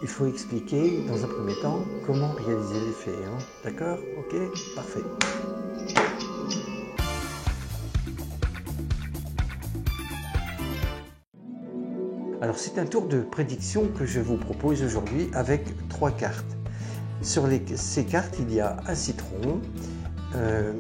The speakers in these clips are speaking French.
il faut expliquer dans un premier temps comment réaliser l'effet. Hein. D'accord? Ok? Parfait. Alors c'est un tour de prédiction que je vous propose aujourd'hui avec 3 cartes. Sur ces cartes, il y a un citron,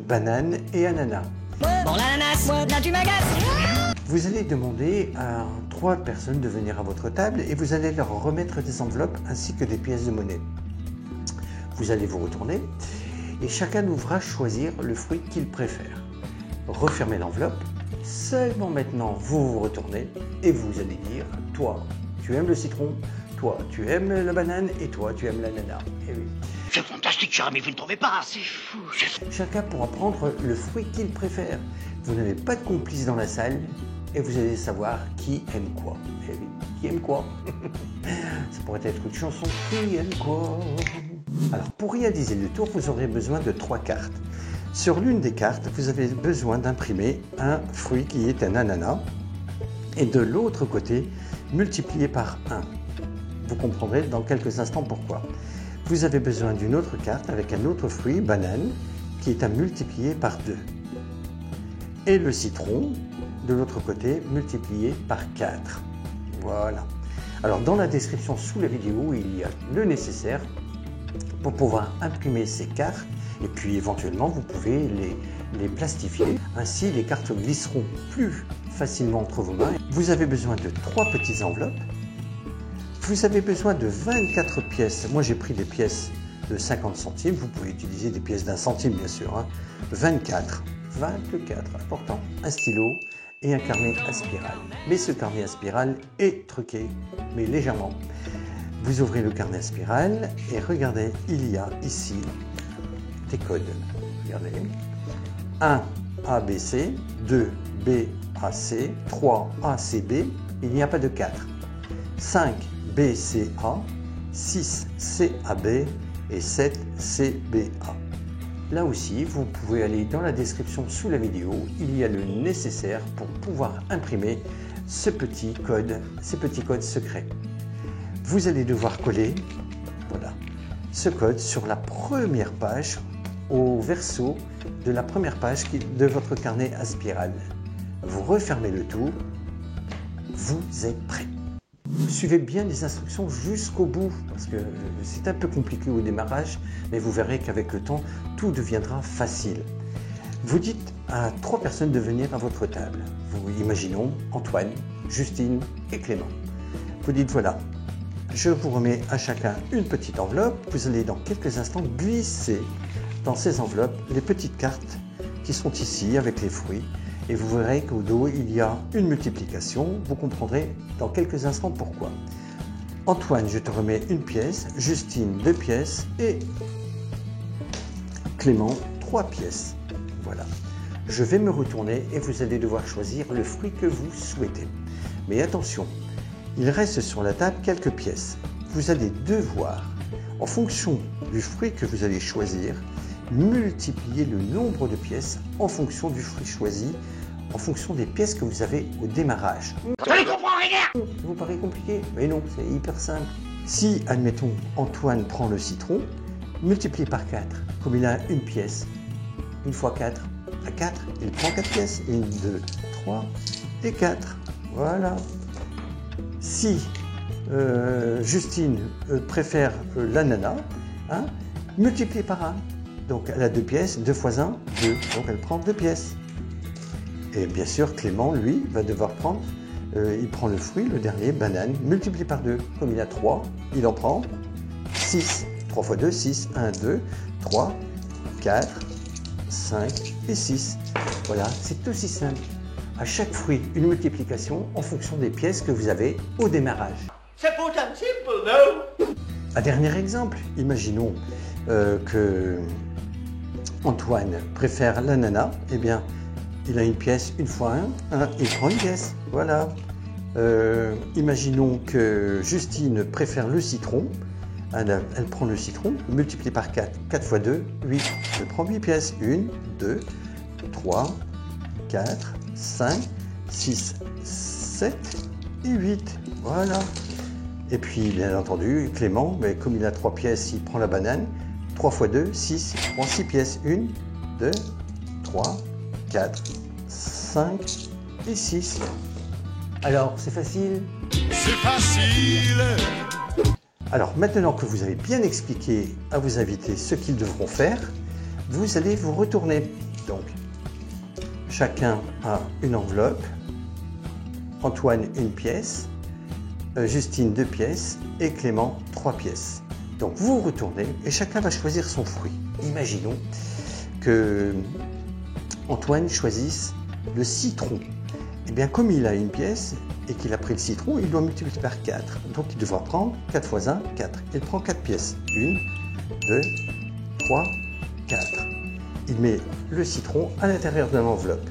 banane et ananas. Bon l'ananas, là tu m'agaces. Vous allez demander à 3 personnes de venir à votre table et vous allez leur remettre des enveloppes ainsi que des pièces de monnaie. Vous allez vous retourner et chacun devra choisir le fruit qu'il préfère. Refermez l'enveloppe. Seulement maintenant, vous vous retournez et vous allez dire, toi, tu aimes le citron, toi, tu aimes la banane et toi, tu aimes l'ananas. Eh oui. C'est fantastique, cher ami, vous ne trouvez pas? C'est fou. Chacun pourra prendre le fruit qu'il préfère. Vous n'avez pas de complice dans la salle et vous allez savoir qui aime quoi. Eh oui, qui aime quoi? Ça pourrait être une chanson, qui aime quoi? Alors, pour réaliser le tour, vous aurez besoin de 3 cartes. Sur l'une des cartes, vous avez besoin d'imprimer un fruit qui est un ananas et de l'autre côté, multiplié par 1. Vous comprendrez dans quelques instants pourquoi. Vous avez besoin d'une autre carte avec un autre fruit, banane, qui est à multiplier par 2. Et le citron, de l'autre côté, multiplié par 4. Voilà. Alors, dans la description sous la vidéo, il y a le nécessaire pour pouvoir imprimer ces cartes. Et puis éventuellement, vous pouvez les plastifier. Ainsi, les cartes glisseront plus facilement entre vos mains. Vous avez besoin de 3 petites enveloppes. Vous avez besoin de 24 pièces. Moi, j'ai pris des pièces de 50 centimes. Vous pouvez utiliser des pièces d'1 centime, bien sûr. Hein. 24, important. Un stylo et un carnet à spirale. Mais ce carnet à spirale est truqué, mais légèrement. Vous ouvrez le carnet à spirale et regardez, il y a ici des codes. Regardez. 1 ABC, 2 BAC, 3 ACB, il n'y a pas de 4. 5 BCA, 6 CAB et 7 CBA. Là aussi, vous pouvez aller dans la description sous la vidéo, il y a le nécessaire pour pouvoir imprimer ces petits codes secrets. Vous allez devoir coller, voilà, ce code sur la première page, au verso de la première page de votre carnet à spirale. Vous refermez le tout, vous êtes prêt. Suivez bien les instructions jusqu'au bout, parce que c'est un peu compliqué au démarrage, mais vous verrez qu'avec le temps, tout deviendra facile. Vous dites à 3 personnes de venir à votre table. Vous imaginons Antoine, Justine et Clément. Vous dites voilà, je vous remets à chacun une petite enveloppe. Vous allez dans quelques instants glisser dans ces enveloppes les petites cartes qui sont ici avec les fruits. Et vous verrez qu'au dos, il y a une multiplication. Vous comprendrez dans quelques instants pourquoi. Antoine, je te remets une pièce. Justine, 2 pièces. Et Clément, 3 pièces. Voilà. Je vais me retourner et vous allez devoir choisir le fruit que vous souhaitez. Mais attention, il reste sur la table quelques pièces. Vous allez devoir, en fonction du fruit que vous allez choisir, multiplier le nombre de pièces en fonction du fruit choisi, en fonction des pièces que vous avez au démarrage. Je ne comprends rien. Ça vous paraît compliqué? Mais non, c'est hyper simple. Si, admettons, Antoine prend le citron, multiplié par 4, comme il a une pièce, 1 fois 4, à 4, il prend 4 pièces, 1, 2, 3 et 4. Voilà. Si Justine préfère l'ananas, hein, multiplié par 1. Donc elle a 2 pièces, 2 fois 1, 2. Donc elle prend 2 pièces. Et bien sûr, Clément, lui, va devoir prendre, il prend le fruit, le dernier, banane, multiplié par 2. Comme il a 3, il en prend 6. 3 fois 2, 6. 1, 2, 3, 4, 5 et 6. Voilà, c'est aussi simple. À chaque fruit, une multiplication en fonction des pièces que vous avez au démarrage. C'est pourtant simple, non? Un dernier exemple, imaginons que Antoine préfère l'ananas, eh bien, il a une pièce 1 fois 1, il prend une pièce, voilà. Imaginons que Justine préfère le citron, elle prend le citron, multiplié par 4, 4 fois 2, 8, elle prend 8 pièces, 1, 2, 3, 4, 5, 6, 7 et 8, voilà. Et puis, bien entendu, Clément, mais comme il a 3 pièces, il prend la banane. 3 x 2, 6, il prend 6 pièces. 1, 2, 3, 4, 5 et 6. Alors, c'est facile? C'est facile. Alors, maintenant que vous avez bien expliqué à vos invités ce qu'ils devront faire, vous allez vous retourner. Donc, chacun a une enveloppe, Antoine une pièce, Justine 2 pièces et Clément 3 pièces. Donc, vous vous retournez et chacun va choisir son fruit. Imaginons que Antoine choisisse le citron. Eh bien, comme il a une pièce et qu'il a pris le citron, il doit multiplier par 4. Donc, il devra prendre 4 x 1, 4. Il prend 4 pièces. 1, 2, 3, 4. Il met le citron à l'intérieur de l'enveloppe.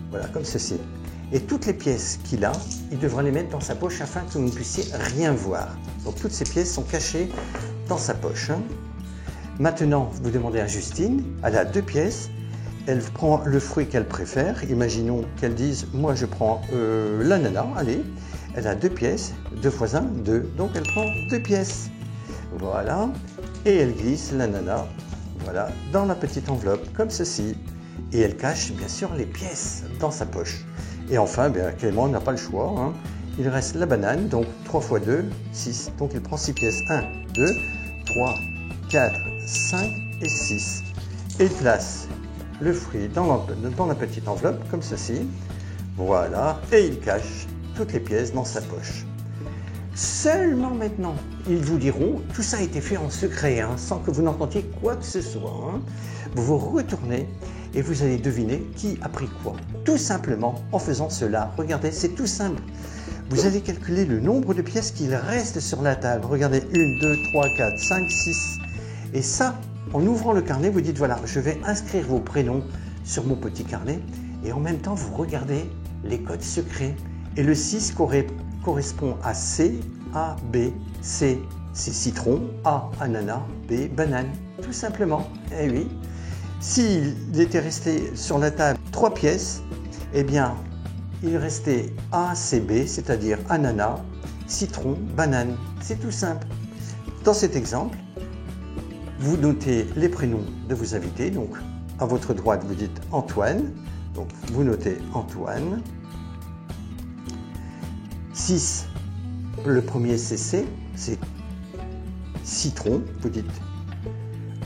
Voilà, comme ceci. Et toutes les pièces qu'il a, il devra les mettre dans sa poche afin que vous ne puissiez rien voir. Donc, toutes ces pièces sont cachées dans sa poche. Maintenant, vous demandez à Justine, elle a 2 pièces. Elle prend le fruit qu'elle préfère. Imaginons qu'elle dise, moi je prends l'ananas, allez. Elle a 2 pièces, 2 x 1, 2. Donc elle prend 2 pièces. Voilà. Et elle glisse l'ananas, voilà, dans la petite enveloppe, comme ceci. Et elle cache bien sûr les pièces dans sa poche. Et enfin, bien, Clément n'a pas le choix. Hein. Il reste la banane, donc 3 x 2, 6. Donc il prend 6 pièces. 1, 2, 3, 4, 5 et 6. Et il place le fruit dans la petite enveloppe, comme ceci. Voilà. Et il cache toutes les pièces dans sa poche. Seulement maintenant, ils vous diront, tout ça a été fait en secret, hein, sans que vous n'entendiez quoi que ce soit. Hein. Vous vous retournez et vous allez deviner qui a pris quoi. Tout simplement en faisant cela. Regardez, c'est tout simple. Vous allez calculer le nombre de pièces qu'il reste sur la table. Regardez, 1, 2, 3, 4, 5, 6. Et ça, en ouvrant le carnet, vous dites, voilà, je vais inscrire vos prénoms sur mon petit carnet. Et en même temps, vous regardez les codes secrets. Et le 6 correspond à C, A, B. C, c'est citron. A, ananas. B, banane. Tout simplement. Eh oui. S'il était resté sur la table 3 pièces, eh bien, il restait A, C, B, c'est-à-dire ananas, citron, banane. C'est tout simple. Dans cet exemple, vous notez les prénoms de vos invités. Donc, à votre droite, vous dites Antoine. Donc, vous notez Antoine. 6, le premier c'est C, c'est citron. Vous dites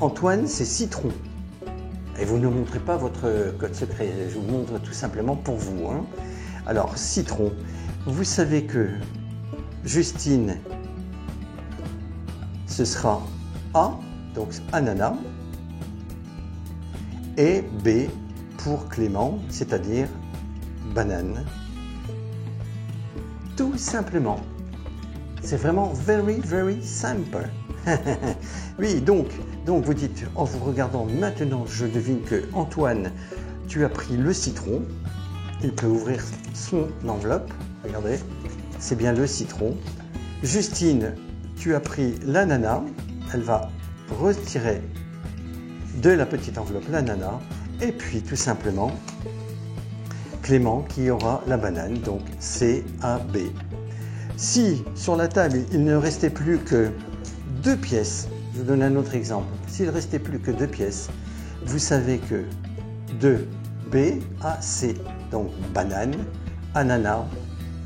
Antoine, c'est citron. Et vous ne montrez pas votre code secret. Je vous montre tout simplement pour vous. Hein. Alors, citron. Vous savez que Justine, ce sera A. Donc ananas, et B pour Clément, c'est-à-dire banane. Tout simplement. C'est vraiment very, very simple. Oui, donc vous dites, en vous regardant maintenant, je devine que Antoine, tu as pris le citron. Il peut ouvrir son enveloppe. Regardez, c'est bien le citron. Justine, tu as pris l'ananas. Elle va retirer de la petite enveloppe l'ananas et puis tout simplement Clément qui aura la banane, donc C, A, B. Si sur la table il ne restait plus que 2 pièces, je vous donne un autre exemple, s'il ne restait plus que 2 pièces, vous savez que de B à C, donc banane, ananas,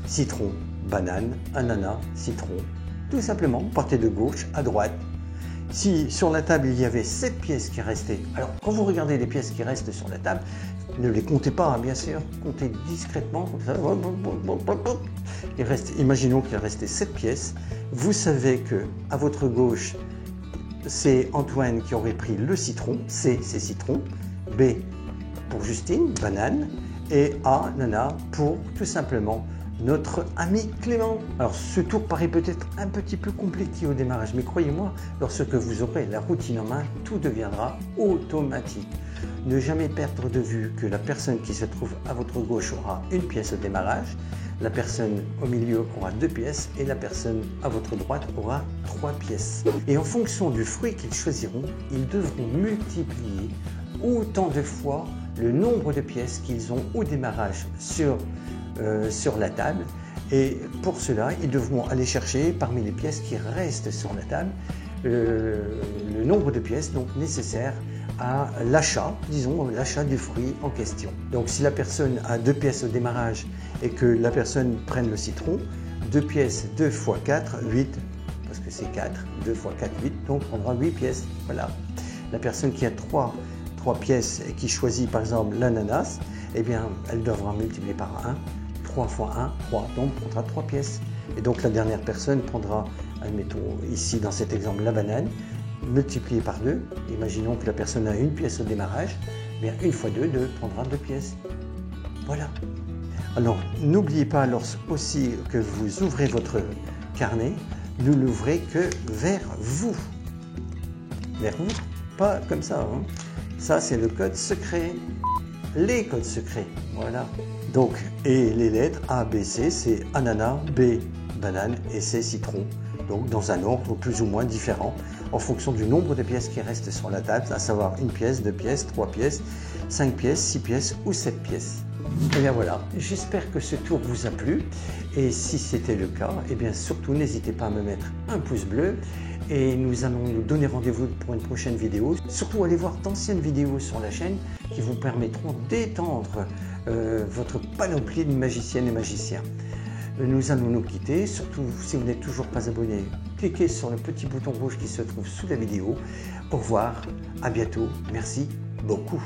citron, banane, ananas, citron, tout simplement, partez de gauche à droite. Si sur la table il y avait 7 pièces qui restaient, alors quand vous regardez les pièces qui restent sur la table, ne les comptez pas, hein, bien sûr, comptez discrètement, comme ça. Imaginons qu'il restait 7 pièces. Vous savez que à votre gauche, c'est Antoine qui aurait pris le citron, C c'est citron, B pour Justine, banane, et A, nana, pour tout simplement notre ami Clément. Alors ce tour paraît peut-être un petit peu compliqué au démarrage, mais croyez-moi, lorsque vous aurez la routine en main, tout deviendra automatique. Ne jamais perdre de vue que la personne qui se trouve à votre gauche aura une pièce au démarrage, la personne au milieu aura 2 pièces et la personne à votre droite aura 3 pièces. Et en fonction du fruit qu'ils choisiront, ils devront multiplier autant de fois le nombre de pièces qu'ils ont au démarrage sur la table. Et pour cela, ils devront aller chercher parmi les pièces qui restent sur la table le nombre de pièces donc nécessaires à l'achat, disons l'achat du fruit en question. Donc si la personne a 2 pièces au démarrage et que la personne prenne le citron, 2 pièces, 2 x 4, 8, parce que c'est 4, 2 x 4, 8, donc on prendra 8 pièces, voilà. La personne qui a 3 pièces et qui choisit par exemple l'ananas, eh bien elle devra multiplier par 1, 3 x 1, 3, donc on prendra 3 pièces. Et donc la dernière personne prendra, admettons ici dans cet exemple, la banane, multipliée par 2. Imaginons que la personne a 1 pièce au démarrage, eh bien 1 x 2, 2 prendra 2 pièces. Voilà. Alors n'oubliez pas aussi que vous ouvrez votre carnet, ne l'ouvrez que vers vous. Vers vous, pas comme ça. Hein. Ça c'est le code secret. Les codes secrets, voilà. Donc, et les lettres A, B, C, c'est ananas, B, banane et C, citron. Donc dans un ordre plus ou moins différent en fonction du nombre de pièces qui restent sur la table, à savoir 1 pièce, 2 pièces, 3 pièces, 5 pièces, 6 pièces ou 7 pièces. Et bien voilà, j'espère que ce tour vous a plu et si c'était le cas, et bien surtout n'hésitez pas à me mettre un pouce bleu et nous allons nous donner rendez-vous pour une prochaine vidéo. Surtout allez voir d'anciennes vidéos sur la chaîne qui vous permettront d'étendre votre panoplie de magiciennes et magiciens. Nous allons nous quitter, surtout si vous n'êtes toujours pas abonné, cliquez sur le petit bouton rouge qui se trouve sous la vidéo. Au revoir, à bientôt, merci beaucoup.